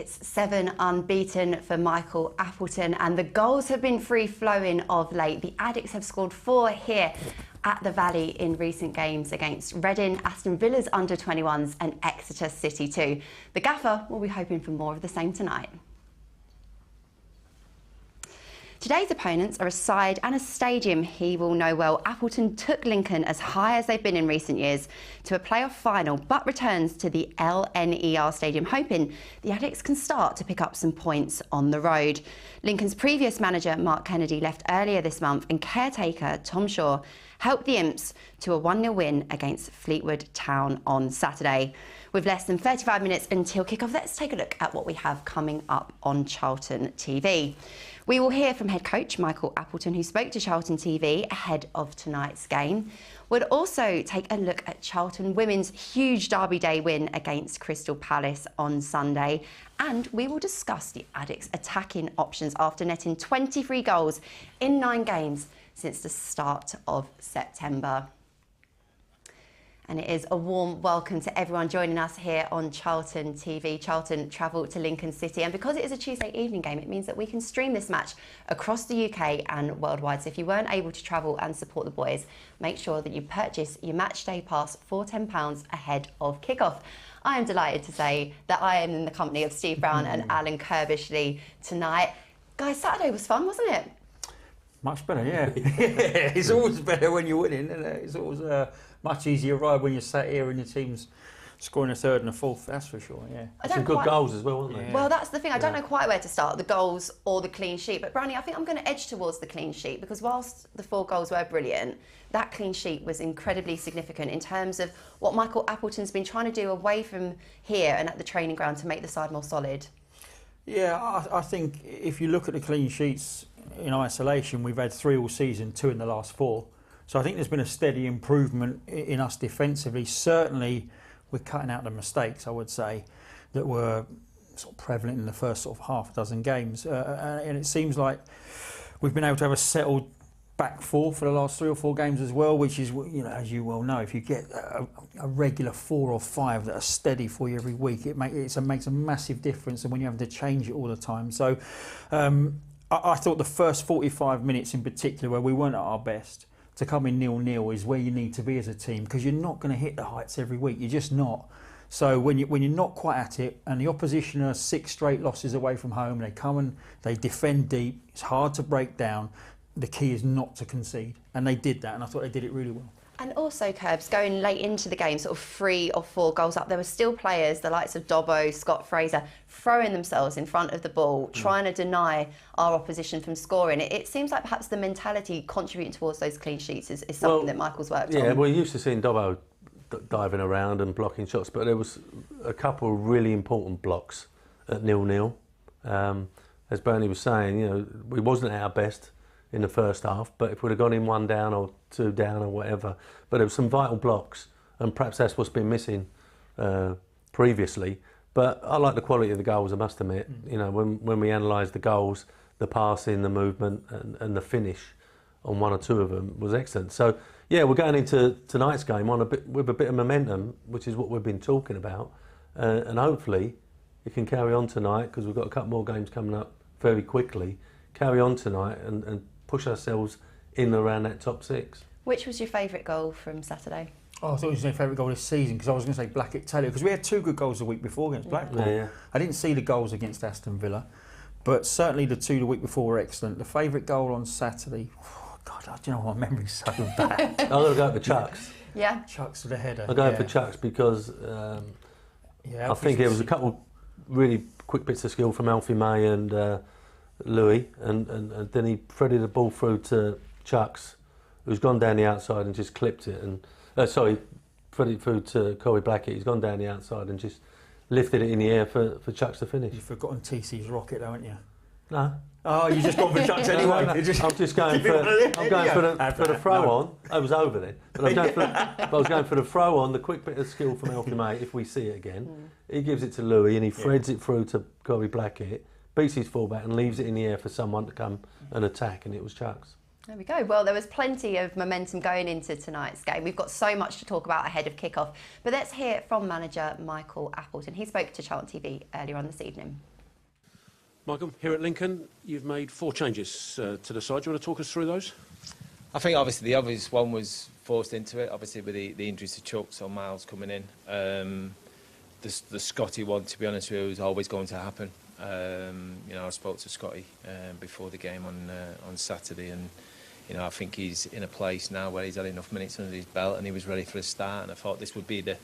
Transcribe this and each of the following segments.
It's 7 unbeaten for Michael Appleton, and the goals have been free-flowing of late. The Addicts have scored 4 here at the Valley in recent games against Reading, Aston Villa's under-21s and Exeter City too. The gaffer will be hoping for more of the same tonight. Today's opponents are a side and a stadium he will know well. Appleton took Lincoln as high as they've been in recent years to a playoff final, but returns to the LNER Stadium, hoping the Addicts can start to pick up some points on the road. Lincoln's previous manager, Mark Kennedy, left earlier this month, and caretaker Tom Shaw helped the Imps to a 1-0 win against Fleetwood Town on Saturday. With less than 35 minutes until kickoff, let's take a look at what we have coming up on Charlton TV. We will hear from head coach Michael Appleton, who spoke to Charlton TV ahead of tonight's game. We'll also take a look at Charlton women's huge Derby Day win against Crystal Palace on Sunday. And we will discuss the Addicts' attacking options after netting 23 goals in 9 games since the start of September. And it is a warm welcome to everyone joining us here on Charlton TV. Charlton travel to Lincoln City, and because it is a Tuesday evening game, it means that we can stream this match across the UK and worldwide. So if you weren't able to travel and support the boys, make sure that you purchase your match day pass for £10 ahead of kickoff. I am delighted to say that I am in the company of Steve Brown and Alan Curbishley tonight. Guys, Saturday was fun, wasn't it? Much better, yeah. It's always better when you're winning, isn't it? It's always a much easier ride when you're sat here and your team's scoring a third and a fourth, that's for sure, yeah. Some good goals as well, wasn't there? Yeah. Well, that's the thing. I don't know quite where to start, the goals or the clean sheet. But, Brownie, I think I'm going to edge towards the clean sheet, because whilst the 4 goals were brilliant, that clean sheet was incredibly significant in terms of what Michael Appleton's been trying to do away from here and at the training ground to make the side more solid. Yeah, I think if you look at the clean sheets in isolation, we've had 3 all season, 2 in the last 4. So I think there's been a steady improvement in us defensively. Certainly, we're cutting out the mistakes, I would say, that were sort of prevalent in the first sort of half dozen games. And it seems like we've been able to have a settled back 4 for the last 3 or 4 games as well, which is, you know, as you well know, if you get a regular 4 or 5 that are steady for you every week, it makes a massive difference, and when you have to change it all the time. So I thought the first 45 minutes in particular, where we weren't at our best, to come in 0-0 is where you need to be as a team, because you're not going to hit the heights every week. You're just not. So when you're not quite at it, and the opposition are 6 straight losses away from home, they come and they defend deep, it's hard to break down. The key is not to concede, and they did that, and I thought they did it really well. And also, Curbs, going late into the game, sort of 3 or 4 goals up, there were still players, the likes of Dobbo, Scott Fraser, throwing themselves in front of the ball, trying to deny our opposition from scoring. It seems like perhaps the mentality contributing towards those clean sheets is something that Michael's worked on. Yeah, we're used to seeing Dobbo diving around and blocking shots, but there was a couple of really important blocks at 0-0. As Bernie was saying, you know, we wasn't at our best in the first half, but if we'd have gone in 1 down or 2 down or whatever, but there were some vital blocks, and perhaps that's what's been missing previously. But I like the quality of the goals, I must admit. You know, when we analysed the goals, the passing, the movement, and the finish on 1 or 2 of them was excellent. So yeah, we're going into tonight's game with a bit of momentum, which is what we've been talking about, and hopefully it can carry on tonight, because we've got a couple more games coming up very quickly. Carry on tonight and push ourselves in around that top 6. Which was your favourite goal from Saturday? Oh, I thought it was my favourite goal this season, because I was going to say Blackett-Taylor, because we had 2 good goals the week before against Blackpool. Yeah. I didn't see the goals against Aston Villa, but certainly the 2 the week before were excellent. The favourite goal on Saturday, oh God, do you know what, my memory's so bad. I'm going to go for Chucks. Yeah. Chucks to the header. I'm going for Chucks because I think there was a couple really quick bits of skill from Alfie May and Louis, and then he threaded the ball through to Chucks, who's gone down the outside and just clipped it, and threaded it through to Corey Blackett. He's gone down the outside and just lifted it in the air for Chucks to finish. You've forgotten TC's rocket, haven't you? No. Oh, you just gone for Chucks anyway. No. I'm just going for the throw on. I was over then, but I was going for the throw on, the quick bit of skill from Alfie May. If we see it again, he gives it to Louis and he threads it through to Corey Blackett, beats his fullback and leaves it in the air for someone to come and attack, and it was Chucks. There we go. Well, there was plenty of momentum going into tonight's game. We've got so much to talk about ahead of kickoff, but let's hear from manager Michael Appleton. He spoke to Charlton TV earlier on this evening. Michael, here at Lincoln, you've made 4 changes to the side. Do you want to talk us through those? I think obviously the obvious one was forced into it, obviously with the injuries to Chuck, so Miles coming in. The Scotty one, to be honest with you, was always going to happen. I spoke to Scotty before the game on Saturday, and I think he's in a place now where he's had enough minutes under his belt and he was ready for a start, and I thought this would be the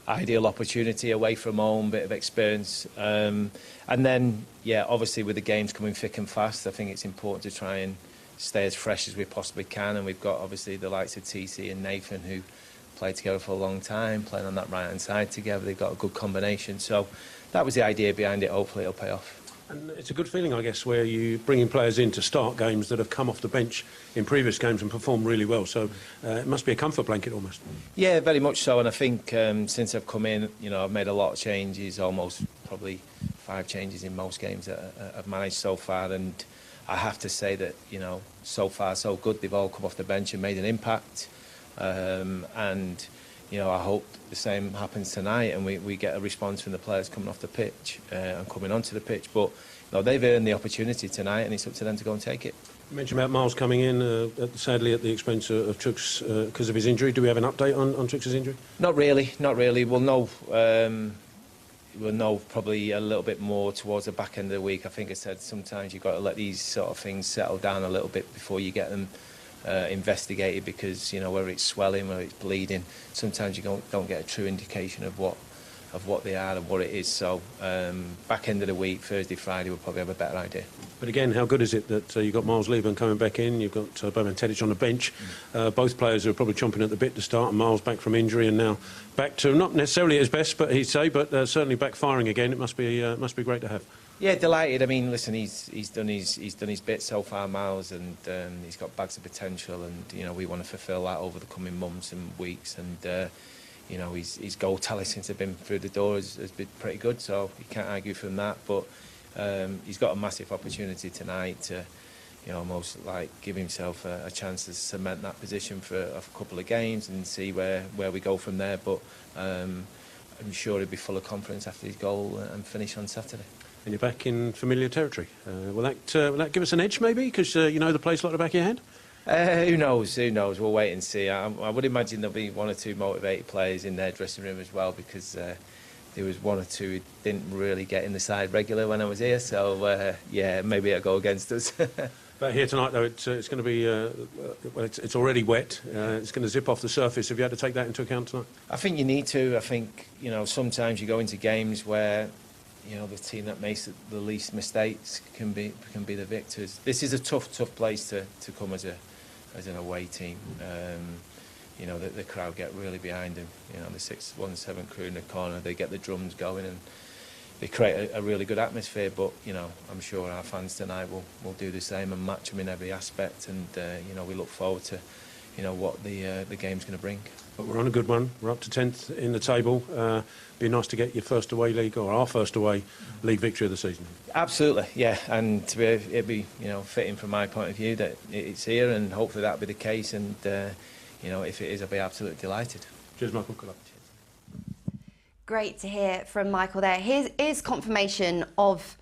ideal opportunity away from home, bit of experience. And then, obviously with the games coming thick and fast, I think it's important to try and stay as fresh as we possibly can, and we've got obviously the likes of TC and Nathan who played together for a long time, playing on that right-hand side together. They've got a good combination, so that was the idea behind it. Hopefully it'll pay off. And it's a good feeling, I guess, where you bringing players in to start games that have come off the bench in previous games and performed really well. So it must be a comfort blanket almost. Yeah, very much so. And I think since I've come in, I've made a lot of changes, almost probably 5 changes in most games that I've managed so far. And I have to say that, so far so good. They've all come off the bench and made an impact. I hope the same happens tonight and we get a response from the players coming off the pitch and coming onto the pitch. But they've earned the opportunity tonight and it's up to them to go and take it. You mentioned about Miles coming in, sadly at the expense of Chuks because of his injury. Do we have an update on Chuks' injury? Not really. We'll know probably a little bit more towards the back end of the week. I think I said sometimes you've got to let these sort of things settle down a little bit before you get them investigated, because whether it's swelling, whether it's bleeding, sometimes you don't get a true indication of what they are and what it is. So back end of the week, Thursday, Friday, we'll probably have a better idea. But again, how good is it that you've got Miles Lieberman coming back in, you've got Boban Tedic on the bench, both players are probably chomping at the bit to start, and Miles back from injury and now back to not necessarily at his best, but certainly back firing again. It must be great to have. Yeah, delighted. I mean, listen, he's done his bit so far, Miles, and he's got bags of potential, and we want to fulfil that over the coming months and weeks. And his goal tally since they've been through the door has been pretty good, so you can't argue from that. But he's got a massive opportunity tonight to almost like give himself a chance to cement that position for a couple of games and see where we go from there. But I'm sure he'll be full of confidence after his goal and finish on Saturday. And you're back in familiar territory. Will that give us an edge, maybe, because you know the place like the back of your hand? Who knows? We'll wait and see. I would imagine there'll be 1 or 2 motivated players in their dressing room as well, because there was 1 or 2 who didn't really get in the side regular when I was here. So, maybe it'll go against us. But here tonight, though, it's going to be, it's already wet. It's going to zip off the surface. Have you had to take that into account tonight? I think you need to. I think, sometimes you go into games where the team that makes the least mistakes can be the victors. This is a tough place to come as an away team. The crowd get really behind them. The 617 crew in the corner, they get the drums going and they create a really good atmosphere. But I'm sure our fans tonight will do the same and match them in every aspect. And we look forward to what the game's going to bring. But we're on a good one. We're up to 10th in the table. Be nice to get your first away league, or our first away league victory of the season. Absolutely, yeah. And it'd be fitting from my point of view that it's here, and hopefully that'll be the case. And if it is, I'll be absolutely delighted. Cheers, Michael. Good luck. Great to hear from Michael there. Here is confirmation of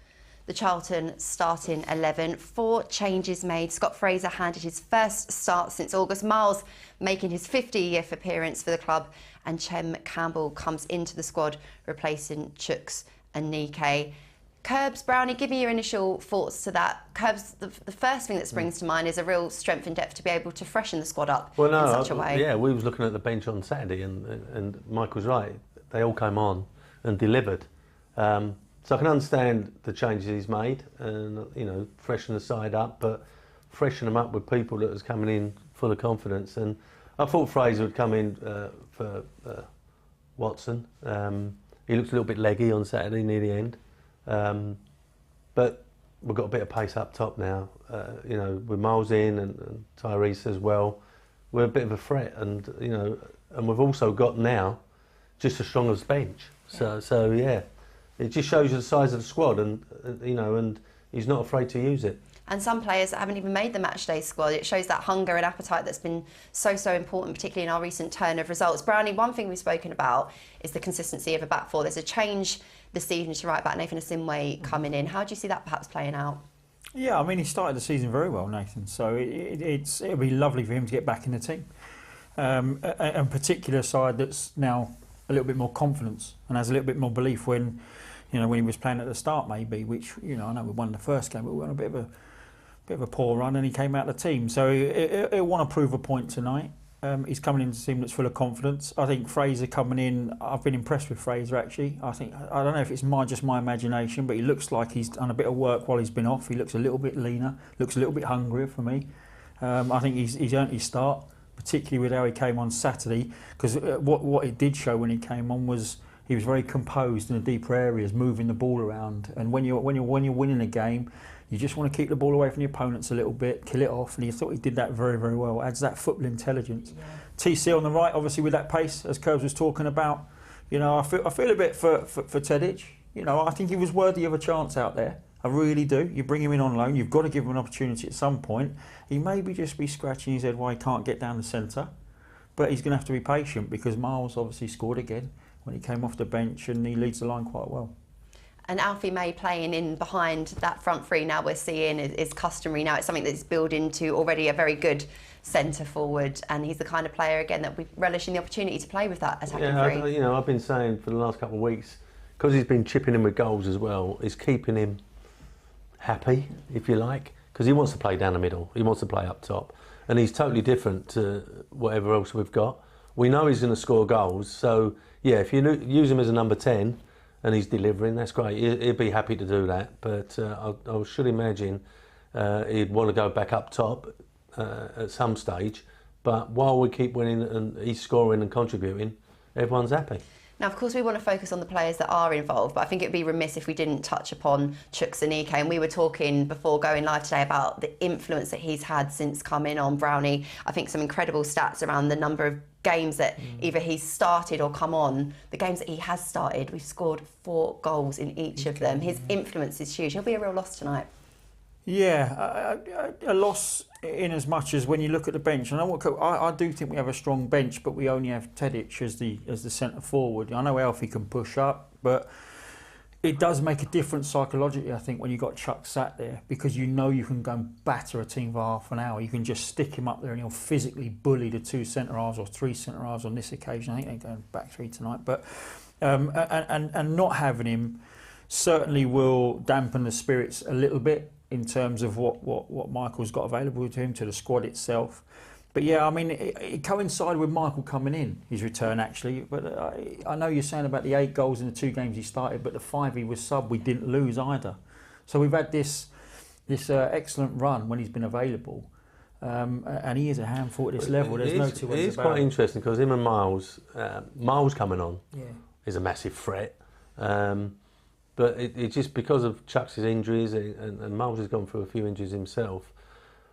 the Charlton starting 11. 4 changes made. Scott Fraser handed his first start since August. Miles making his 50th appearance for the club. And Chem Campbell comes into the squad, replacing Chuks and Nike. Curbs, Brownie, give me your initial thoughts to that. Curbs, the first thing that springs to mind is a real strength and depth to be able to freshen the squad up in such a way. Yeah, we was looking at the bench on Saturday and Michael's right. They all came on and delivered. So I can understand the changes he's made and, freshen the side up, but freshen them up with people that was coming in full of confidence. And I thought Fraser would come in for Watson. He looked a little bit leggy on Saturday near the end. But we've got a bit of pace up top now, with Miles in and Tyrese as well. We're a bit of a threat, and we've also got now just as strong as bench. So yeah. It just shows you the size of the squad, and he's not afraid to use it. And some players that haven't even made the matchday squad. It shows that hunger and appetite that's been so important, particularly in our recent turn of results. Brownie, one thing we've spoken about is the consistency of a back four. There's a change the season to right back, Nathan Asimwe coming in. How do you see that perhaps playing out? Yeah, I mean, he started the season very well, Nathan, so it'll be lovely for him to get back in the team. A particular side that's now a little bit more confidence and has a little bit more belief when he was playing at the start, maybe, which, I know we won the first game, but we won a bit of a poor run and he came out of the team. So he'll want to prove a point tonight. He's coming into a team that's full of confidence. I think Fraser coming in, I've been impressed with Fraser actually. I don't know if it's just my imagination, but he looks like he's done a bit of work while he's been off. He looks a little bit leaner, looks a little bit hungrier for me. I think he's earned his start, particularly with how he came on Saturday, because what it did show when he came on was he was very composed in the deeper areas, moving the ball around. And when you're winning a game, you just want to keep the ball away from your opponents a little bit, kill it off, and he thought he did that very, very well. Adds that football intelligence. Yeah. TC on the right, obviously with that pace, as Curbs was talking about. I feel a bit for Tedic. I think he was worthy of a chance out there. I really do. You bring him in on loan, you've got to give him an opportunity at some point. He maybe just be scratching his head why he can't get down the centre, but he's going to have to be patient because Miles obviously scored again when he came off the bench and he leads the line quite well. And Alfie May playing in behind that front three now we're seeing is customary now. It's something that's built into already a very good centre forward, and he's the kind of player again that we relish in the opportunity to play with that attacking three. I've been saying for the last couple of weeks, because he's been chipping in with goals as well, is keeping him happy, if you like, because he wants to play down the middle, he wants to play up top, and he's totally different to whatever else we've got. We know he's going to score goals, so yeah, if you use him as a number 10 and he's delivering, that's great. He'd be happy to do that, but I should imagine he'd want to go back up top at some stage, but while we keep winning and he's scoring and contributing, everyone's happy. Now, of course, we want to focus on the players that are involved, but I think it'd be remiss if we didn't touch upon Chuks Aneke. And we were talking before going live today about the influence that he's had since coming on Brownie. I think some incredible stats around the number of games that either he's started or come on. The games that he has started, we've scored 4 goals in each of them. His influence is huge. He'll be a real loss tonight. Yeah, a loss in as much as when you look at the bench. And I do think we have a strong bench, but we only have Tedic as the centre forward. I know Alfie can push up, but it does make a difference psychologically, I think, when you've got Chuck sat there, because you know you can go and batter a team for half an hour. You can just stick him up there and he'll physically bully the 2 centre-halves or 3 centre-halves on this occasion. I think they're going back 3 tonight. But and not having him certainly will dampen the spirits a little bit in terms of what Michael's got available to him, to the squad itself. But yeah, I mean, it coincided with Michael coming in, his return actually. But I know you're saying about the 8 goals in the 2 games he started, but the 5 he was sub, we didn't lose either. So we've had this excellent run when he's been available. And he is a handful at this level. There's no two ways about it. It is quite interesting because him and Miles coming on is a massive threat. But it's just because of Chuck's injuries and Miles has gone through a few injuries himself.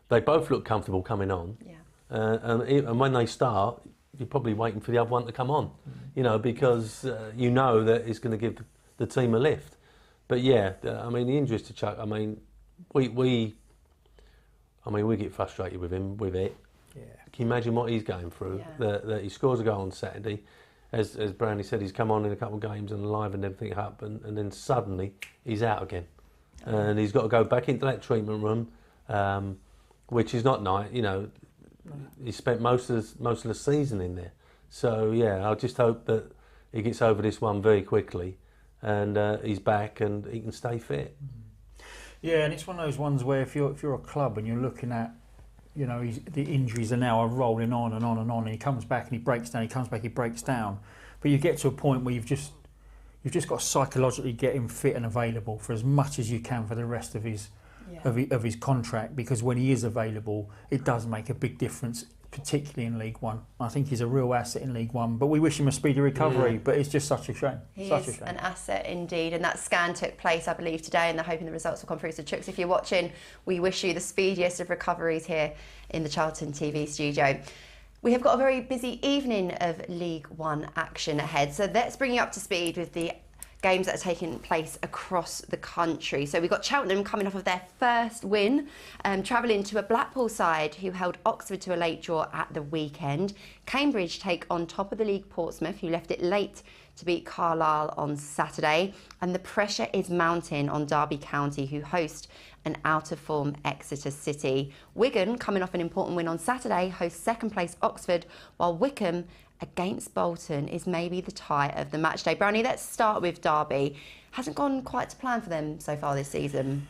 They both look comfortable coming on. Yeah. And when they start, you're probably waiting for the other one to come on, because you know that it's going to give the team a lift. But yeah, I mean, the injuries to Chuck, I mean, we get frustrated with him with it. Yeah. Can you imagine what he's going through? Yeah. That he scores a goal on Saturday. As Brownie said, he's come on in a couple of games and livened everything up, and then suddenly he's out again, and he's got to go back into that treatment room, which is not nice. He spent most of the season in there. So yeah, I just hope that he gets over this one very quickly, and he's back and he can stay fit. Yeah, and it's one of those ones where if you're a club and you're looking at, the injuries are now rolling on and on and on, and he comes back and he breaks down, he comes back, he breaks down. But you get to a point where you've just got to psychologically get him fit and available for as much as you can for the rest of his contract, because when he is available, it does make a big difference, particularly in League One. I think he's a real asset in League One, but we wish him a speedy recovery, but it's just such a shame. He is an asset indeed, and that scan took place, I believe, today, and they're hoping the results will come through. So Chuks, if you're watching, we wish you the speediest of recoveries here in the Charlton TV studio. We have got a very busy evening of League One action ahead, so let's bring you up to speed with the games that are taking place across the country. So we've got Cheltenham coming off of their first win, travelling to a Blackpool side who held Oxford to a late draw at the weekend. Cambridge take on top of the league Portsmouth, who left it late to beat Carlisle on Saturday, and the pressure is mounting on Derby County, who host an out-of-form Exeter City. Wigan, coming off an important win on Saturday, hosts second-place Oxford, while Wycombe against Bolton is maybe the tie of the match day. Brownie, let's start with Derby. Hasn't gone quite to plan for them so far this season.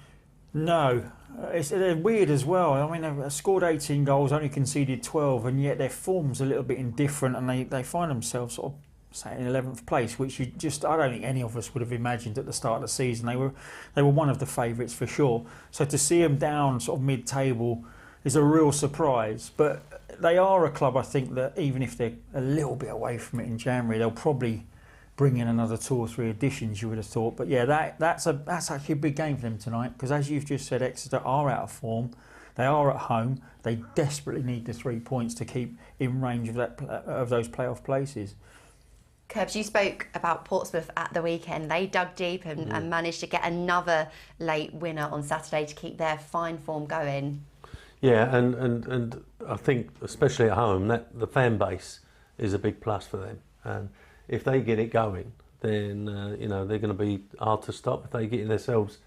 No, they're weird as well. I mean, they've scored 18 goals, only conceded 12, and yet their form's a little bit indifferent, and they find themselves sort of sat in 11th place, which I don't think any of us would have imagined at the start of the season. They were one of the favourites for sure. So to see them down sort of mid-table is a real surprise. But they are a club, I think, that even if they're a little bit away from it in January, they'll probably bring in another 2 or 3 additions, you would have thought. But yeah, that's actually a big game for them tonight, because as you've just said, Exeter are out of form. They are at home. They desperately need the 3 points to keep in range of those playoff places. Curbs, you spoke about Portsmouth at the weekend. They dug deep and managed to get another late winner on Saturday to keep their fine form going. Yeah, and I think especially at home, that the fan base is a big plus for them. And if they get it going, then they're going to be hard to stop. If they get themselves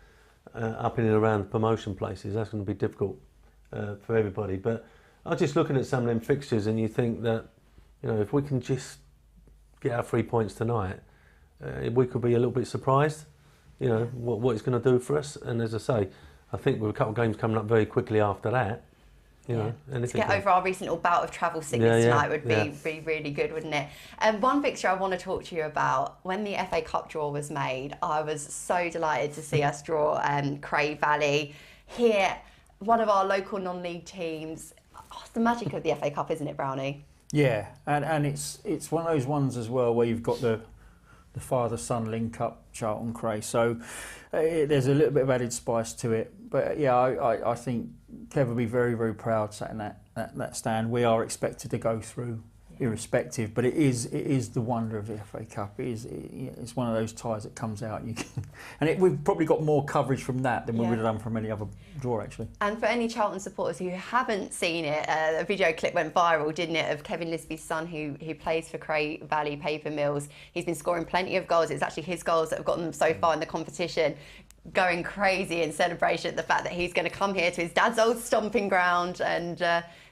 up in and around promotion places, that's going to be difficult for everybody. But I was just looking at some of them fixtures, and you think that if we can just get our 3 points tonight, we could be a little bit surprised. What it's going to do for us. And as I say, I think with a couple of games coming up very quickly after that, to get over our recent little bout of travel sickness tonight would be really good, wouldn't it? One fixture I want to talk to you about, when the FA Cup draw was made, I was so delighted to see us draw Cray Valley. Here, one of our local non-league teams. It's the magic of the FA Cup, isn't it, Brownie? Yeah, and it's one of those ones as well where you've got the father-son link up, Charlton Cray. So there's a little bit of added spice to it. But yeah, I think Kev will be very, very proud sat in that stand. We are expected to go through irrespective, but it is the wonder of the FA Cup. It's one of those ties that comes out. We've probably got more coverage from that than we would have done from any other draw, actually. And for any Charlton supporters who haven't seen it, a video clip went viral, didn't it, of Kevin Lisby's son who plays for Cray Valley Paper Mills. He's been scoring plenty of goals. It's actually his goals that have gotten them so far in the competition, going crazy in celebration at the fact that he's going to come here to his dad's old stomping ground and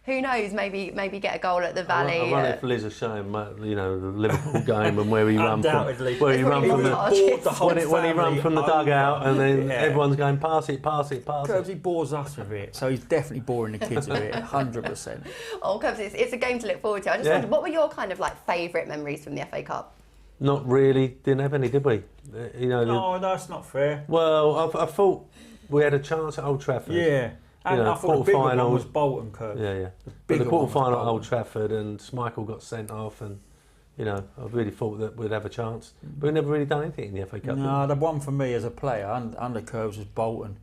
who knows, maybe get a goal at the Valley. I wonder if Liz is showing, the Liverpool game and where he ran from. When he ran from the dugout, and then everyone's going, pass it. Curbs, he bores us with it, so he's definitely boring the kids with it, 100%. Oh, Curbs, it's a game to look forward to. I just wondered, what were your kind of favourite memories from the FA Cup? Not really. Didn't have any, did we? No, that's not fair. Well, I thought we had a chance at Old Trafford. Yeah. And I thought the bigger one was Bolton, Curbs. Yeah. But the quarter-final at Old Trafford, and Schmeichel got sent off, and I really thought that we'd have a chance. But we've never really done anything in the FA Cup. No, the one for me as a player under Curbs was Bolton,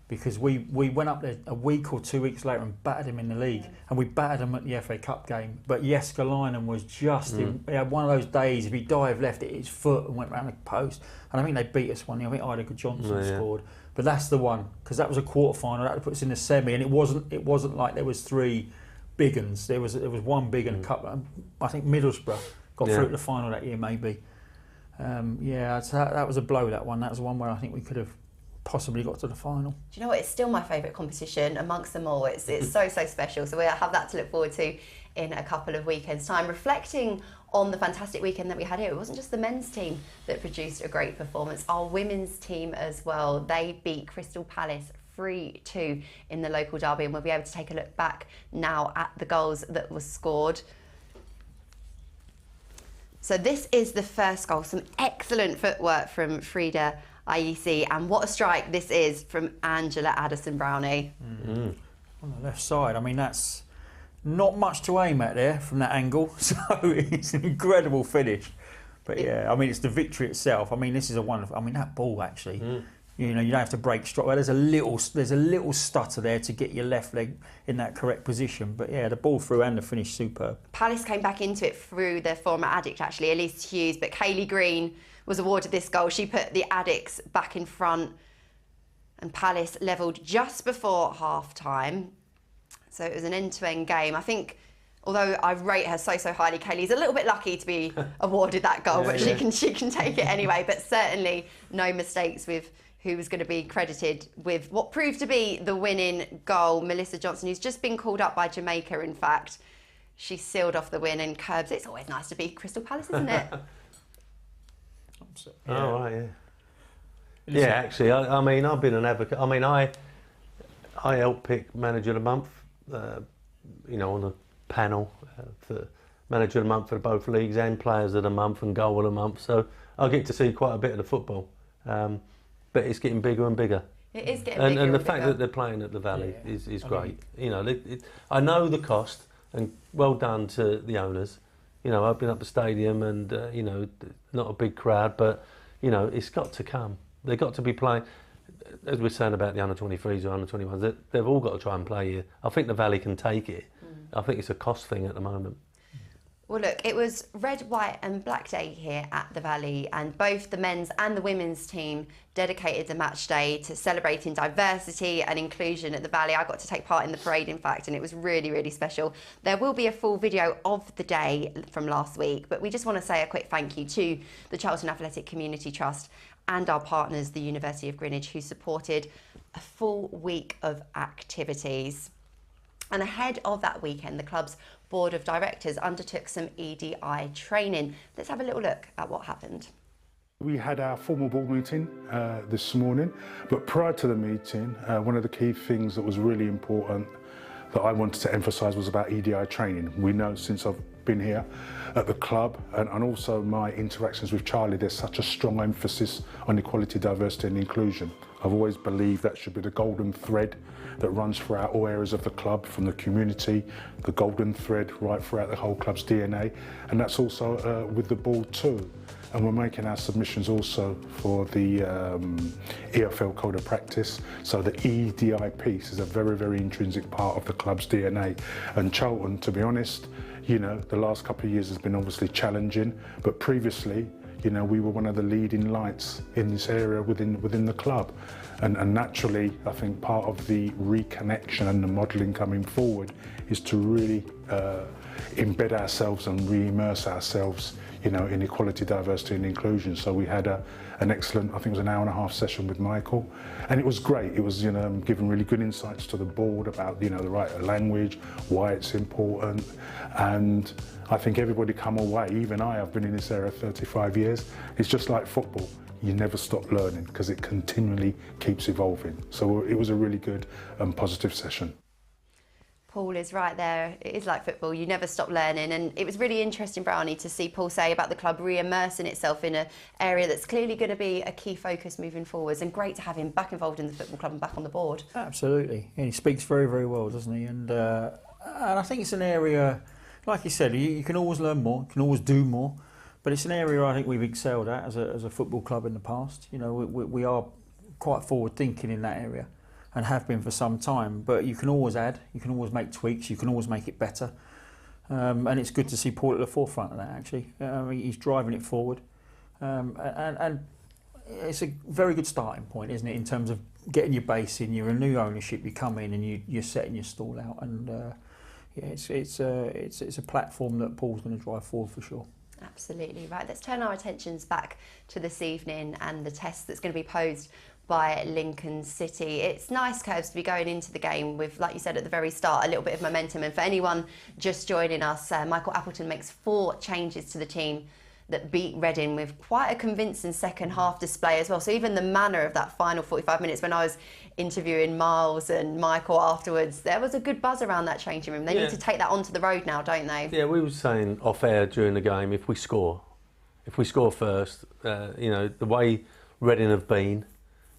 because we went up there a week or 2 weeks later and battered him in the league, and we battered him at the FA Cup game. But Jeskalainen was just he had one of those days. If he dived left, it hit his foot and went round the post. And I think they beat us 1-0. I think Ida Johnson scored. But that's the one, because that was a quarter final. That put us in the semi, and it wasn't like there was 3 big uns. There was one big and a couple. I think Middlesbrough got through to the final that year, maybe. So that was a blow. That one. That was one where I think we could have possibly got to the final. Do you know what? It's still my favourite competition amongst them all. It's so special. So we'll have that to look forward to in a couple of weekends' time. Reflecting on the fantastic weekend that we had here, it wasn't just the men's team that produced a great performance. Our women's team as well. They beat Crystal Palace 3-2 in the local derby, and we'll be able to take a look back now at the goals that were scored. So this is the first goal. Some excellent footwork from Frida IEC, and what a strike this is from Angela Addison Brownie. On the left side, I mean, that's not much to aim at there from that angle, so it's an incredible finish. But yeah, I mean, it's the victory itself. I mean, this is a wonderful. I mean, that ball actually, you don't have to break straight. Well, there's a little stutter there to get your left leg in that correct position. But yeah, the ball through and the finish, superb. Palace came back into it through their former addict, actually, Elise Hughes. But Kaylee Green was awarded this goal. She put the Addicts back in front, and Palace levelled just before half-time. So it was an end-to-end game. I think Although I rate her so highly, Kaylee's a little bit lucky to be awarded that goal, but she can take it anyway. But certainly no mistakes with who was going to be credited with what proved to be the winning goal. Melissa Johnson, who's just been called up by Jamaica, in fact. She sealed off the win, and Curbs, it's always nice to beat Crystal Palace, isn't it? Oh, right, yeah. Yeah, actually, I mean, I've been an advocate. I mean, I helped pick Manager of the Month, you know, on the panel for Manager of the Month for both leagues, and Players of the Month and Goal of the Month. So I get to see quite a bit of the football, but it's getting bigger and bigger. It is getting bigger and the and fact bigger. that they're playing at the Valley is great. You know, I know the cost, and well done to the owners. You know, opening up the stadium and you know, not a big crowd, but you know, it's got to come. They've got to be playing. As we're saying about the under-23s or under-21s, they've all got to try and play here. I think the Valley can take it. I think it's a cost thing at the moment. Well, look, it was red, white and black day here at the Valley, and both the men's and the women's team dedicated the match day to celebrating diversity and inclusion at the Valley. I got to take part in the parade, in fact, and it was really special. There will be a full video of the day from last week, but we just want to say a quick thank you to the Charlton Athletic Community Trust and our partners, the University of Greenwich, who supported a full week of activities. And ahead of that weekend, the club's board of directors undertook some EDI training. Let's have a little look at what happened. We had our formal board meeting this morning, but prior to the meeting, one of the key things that was really important that I wanted to emphasise was about EDI training. We know since I've been here at the club and also my interactions with Charlie, there's such a strong emphasis on equality, diversity and inclusion. I've always believed that should be the golden thread that runs throughout all areas of the club, from the community, the golden thread right throughout the whole club's DNA, and that's also with the board too. And we're making our submissions also for the EFL Code of Practice. So the EDI piece is a very intrinsic part of the club's DNA. And Charlton, to be honest, you know, the last couple of years has been obviously challenging, but previously, you know, we were one of the leading lights in this area within the club. And naturally, I think part of the reconnection and the modelling coming forward is to really embed ourselves and re-immerse ourselves, you know, in equality, diversity and inclusion. So we had an excellent, I think it was an hour and a half session with Michael, and it was great. It was, you know, giving really good insights to the board about, you know, the right language, why it's important, and I think everybody come away, even I've been in this area 35 years, it's just like football. You never stop learning because it continually keeps evolving. So it was a really good and positive session. Paul is right there. It is like football. You never stop learning. And it was really interesting, Brownie, to see Paul say about the club re-immersing itself in an area that's clearly going to be a key focus moving forwards. And great to have him back involved in the football club and back on the board. Absolutely. And he speaks very well, doesn't he? And I think it's an area, like you said, you can always learn more, you can always do more. But it's an area I think we've excelled at as a football club in the past. You know, we are quite forward thinking in that area and have been for some time. But you can always add, you can always make tweaks, you can always make it better. And it's good to see Paul at the forefront of that, actually. He's driving it forward. And it's a very good starting point, isn't it, in terms of getting your base in. You're a new ownership, you come in and you're setting your stall out. And it's a platform that Paul's going to drive forward for sure. Absolutely right. Let's turn our attentions back to this evening and the test that's going to be posed by Lincoln City. It's nice, Curbs, to be going into the game with, like you said at the very start, a little bit of momentum. And for anyone just joining us, Michael Appleton makes 4 changes to the team that beat Reading with quite a convincing second half display as well. So even the manner of that final 45 minutes, when I was interviewing Miles and Michael afterwards, there was a good buzz around that changing room. They need to take that onto the road now, don't they? Yeah, we were saying off air during the game, if we score first, you know, the way Reading have been,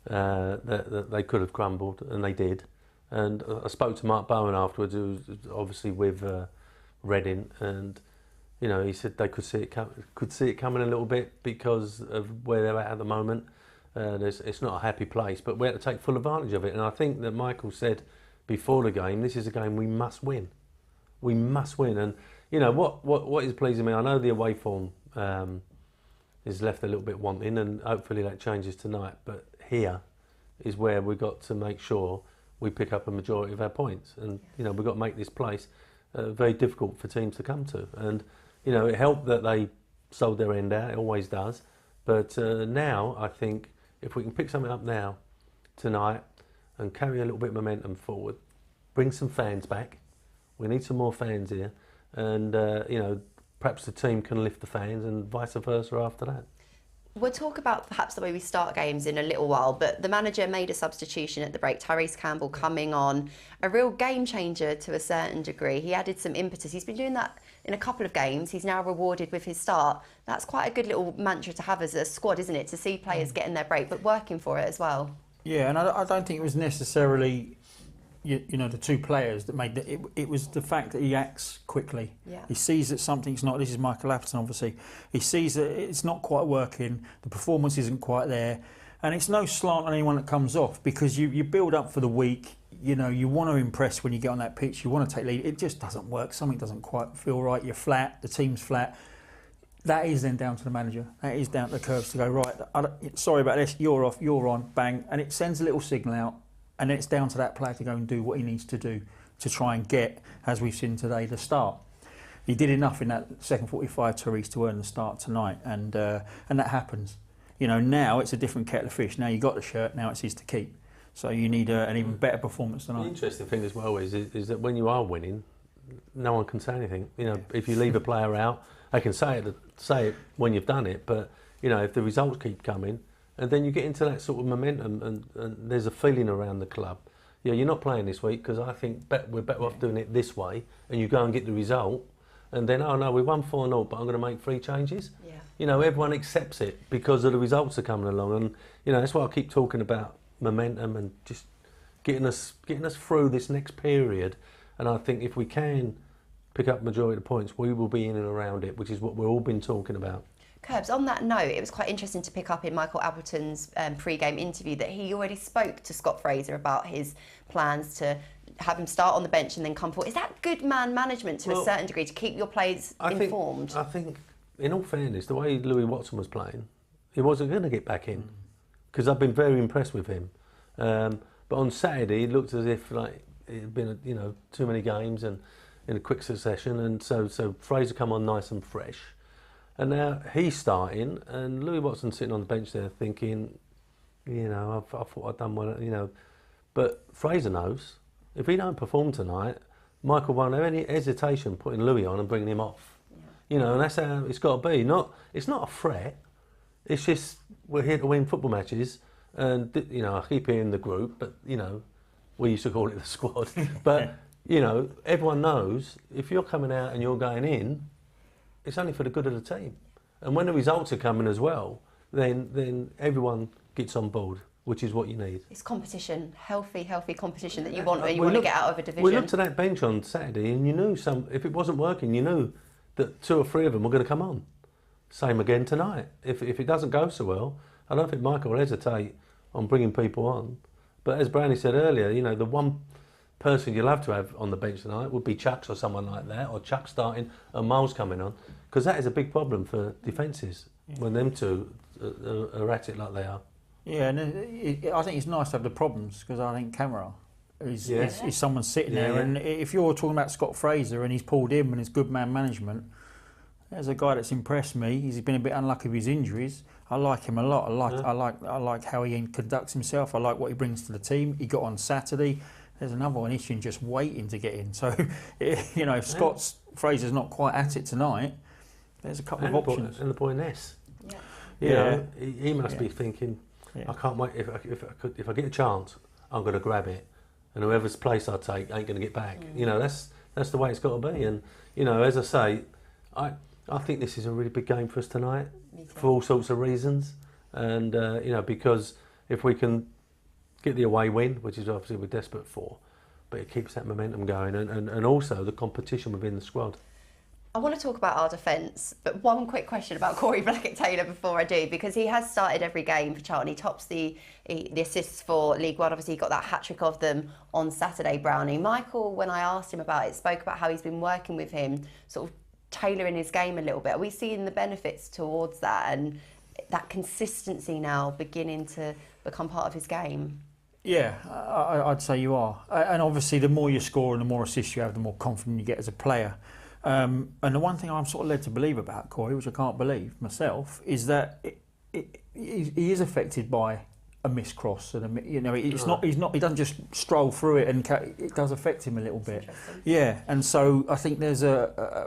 that they could have crumbled, and they did. And I spoke to Mark Bowen afterwards, who was obviously with Reading, and you know, he said they could see it coming a little bit because of where they're at the moment. It's not a happy place, but we had to take full advantage of it. And I think that Michael said before the game, this is a game we must win. We must win. And you know what is pleasing me, I know the away form is left a little bit wanting, and hopefully that changes tonight. But here is where we've got to make sure we pick up a majority of our points, and you know, we've got to make this place very difficult for teams to come to. And, you know, it helped that they sold their end out, it always does. But now, I think, if we can pick something up now, tonight, and carry a little bit of momentum forward, bring some fans back. We need some more fans here. And, you know, perhaps the team can lift the fans and vice versa after that. We'll talk about perhaps the way we start games in a little while, but the manager made a substitution at the break. Tyrese Campbell coming on, a real game changer to a certain degree. He added some impetus. He's been doing that in a couple of games. He's now rewarded with his start. That's quite a good little mantra to have as a squad, isn't it? To see players getting their break, but working for it as well. Yeah, and I don't think it was necessarily, you know, the two players that made it. It was the fact that he acts quickly. Yeah. He sees that something's not. This is Michael Appleton, obviously. He sees that it's not quite working. The performance isn't quite there, and it's no slant on anyone that comes off, because you build up for the week. You know, you want to impress when you get on that pitch. You want to take lead. It just doesn't work. Something doesn't quite feel right. You're flat. The team's flat. That is then down to the manager. That is down to the Curbs to go, right, sorry about this. You're off. You're on. Bang, and it sends a little signal out. And then it's down to that player to go and do what he needs to do to try and get, as we've seen today, the start. He did enough in that second 45, Tyrese, to earn the start tonight, and that happens. You know, now it's a different kettle of fish. Now you got the shirt, now it's his to keep. So you need an even better performance tonight. The interesting thing as well is that when you are winning, no one can say anything. You know, if you leave a player out, they can say it when you've done it, but, you know, if the results keep coming, and then you get into that sort of momentum, and there's a feeling around the club. Yeah, you're not playing this week because I think we're better off doing it this way, and you go and get the result, and then, oh no, we won 4-0, but I'm going to make 3 changes. Yeah. You know, everyone accepts it because of the results are coming along, and, you know, that's why I keep talking about momentum and just getting us through this next period. And I think if we can pick up majority of the points, we will be in and around it, which is what we've all been talking about. Curbs, on that note, it was quite interesting to pick up in Michael Appleton's pre-game interview that he already spoke to Scott Fraser about his plans to have him start on the bench and then come forward. Is that good man management to a certain degree to keep your players informed? I think, in all fairness, the way Louis Watson was playing, he wasn't going to get back in, because I've been very impressed with him. But on Saturday, it looked as if like it had been, you know, too many games and in a quick succession, and so Fraser come on nice and fresh. And now he's starting, and Louis Watson sitting on the bench there thinking, you know, I thought I'd done well, you know. But Fraser knows, if he don't perform tonight, Michael won't have any hesitation putting Louis on and bringing him off. Yeah. You know, and that's how it's got to be. It's not a threat. It's just we're here to win football matches, and, you know, I keep hearing the group, but, you know, we used to call it the squad. But, you know, everyone knows if you're coming out and you're going in, it's only for the good of the team. And when the results are coming as well, then everyone gets on board, which is what you need. It's competition, healthy competition that you want when you want to get out of a division. We looked at that bench on Saturday, and you knew if it wasn't working, you knew that 2 or 3 of them were going to come on. Same again tonight. If it doesn't go so well, I don't think Michael will hesitate on bringing people on. But as Brownie said earlier, you know, the one person you'll have to have on the bench tonight would be Chucks or someone like that, or Chuck starting and Miles coming on, because that is a big problem for defences when them two are at it like they are. Yeah, and I think it's nice to have the problems, because I think Camera is someone sitting there, and if you're talking about Scott Fraser and he's pulled him and his good man management, there's a guy that's impressed me. He's been a bit unlucky with his injuries. I like him a lot. I like how he conducts himself. I like what he brings to the team. He got on Saturday. There's another one issue just waiting to get in. So, you know, if Fraser's not quite at it tonight, there's a couple of options. And the boy Ness. Yeah. You know, he must be thinking, I can't wait. If I get a chance, I'm going to grab it, and whoever's place I take ain't going to get back. You know, that's the way it's got to be. And, you know, as I say, I think this is a really big game for us tonight for all sorts of reasons. And, you know, because if we can get the away win, which is obviously we're desperate for, but it keeps that momentum going, and also the competition within the squad. I want to talk about our defence, but one quick question about Corey Blackett-Taylor before I do, because he has started every game for Charlton. He tops the assists for League One. Obviously, he got that hat-trick of them on Saturday, Brownie. Michael, when I asked him about it, spoke about how he's been working with him, sort of tailoring his game a little bit. Are we seeing the benefits towards that, and that consistency now beginning to become part of his game? Yeah, I'd say you are. And obviously, the more you score and the more assists you have, the more confident you get as a player. And the one thing I'm sort of led to believe about Corey, which I can't believe myself, is that he is affected by a missed cross, and he doesn't just stroll through it, and it does affect him a little bit. Yeah, and so I think there's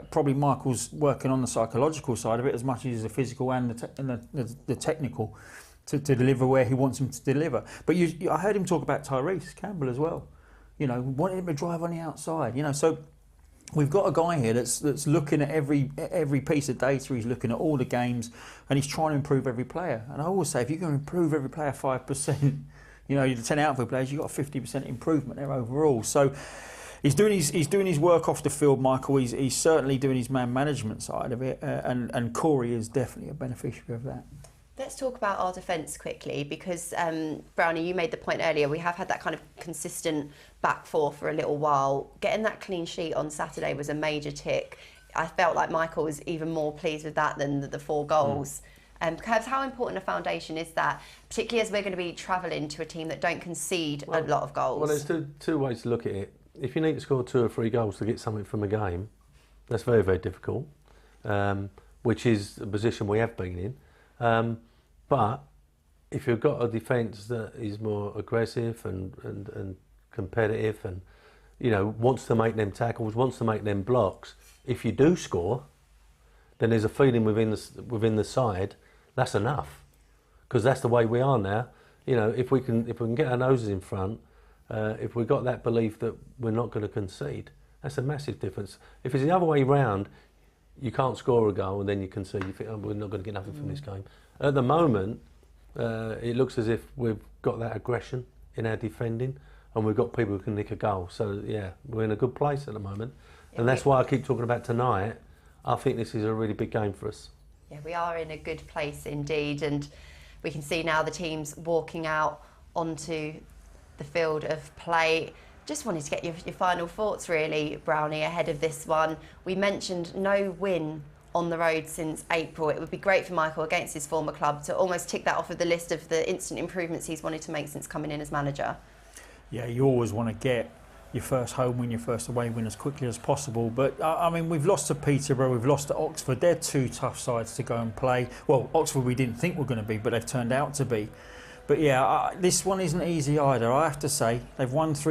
probably Michael's working on the psychological side of it as much as the physical and the technical to deliver where he wants him to deliver. But I heard him talk about Tyrese Campbell as well. Wanting him to drive on the outside. So we've got a guy here that's looking at every piece of data. He's looking at all the games, and he's trying to improve every player. And I always say, if you're going to improve every player 5%, the 10 outfield players, you've got a 50% improvement there overall. So he's doing his work off the field, Michael. He's certainly doing his man management side of it, and Corey is definitely a beneficiary of that. Let's talk about our defence quickly, because Brownie, you made the point earlier, we have had that kind of consistent back four for a little while. Getting that clean sheet on Saturday was a major tick. I felt like Michael was even more pleased with that than the 4 goals. Curbs, how important a foundation is that, particularly as we're going to be travelling to a team that don't concede a lot of goals? Well, there's two ways to look at it. If you need to score 2 or 3 goals to get something from a game, that's very, very difficult, which is a position we have been in. But if you've got a defence that is more aggressive and competitive and wants to make them tackles, wants to make them blocks, if you do score, then there's a feeling within the side that's enough, because that's the way we are now. If we can get our noses in front, if we've got that belief that we're not going to concede, that's a massive difference. If it's the other way round, you can't score a goal and then you concede. You think, we're not going to get nothing from this game. At the moment, it looks as if we've got that aggression in our defending, and we've got people who can nick a goal. So yeah, we're in a good place at the moment, and that's why I keep talking about tonight. I think this is a really big game for us. Yeah, we are in a good place indeed, and we can see now the teams walking out onto the field of play. Just wanted to get your final thoughts really, Brownie, ahead of this one. We mentioned no win on the road since April. It would be great for Michael against his former club to almost tick that off of the list of the instant improvements he's wanted to make since coming in as manager. Yeah, you always want to get your first home win, your first away win as quickly as possible. But we've lost to Peterborough, we've lost to Oxford. They're 2 tough sides to go and play. Well, Oxford we didn't think were going to be, but they've turned out to be. But yeah, this one isn't easy either. I have to say, they've won 3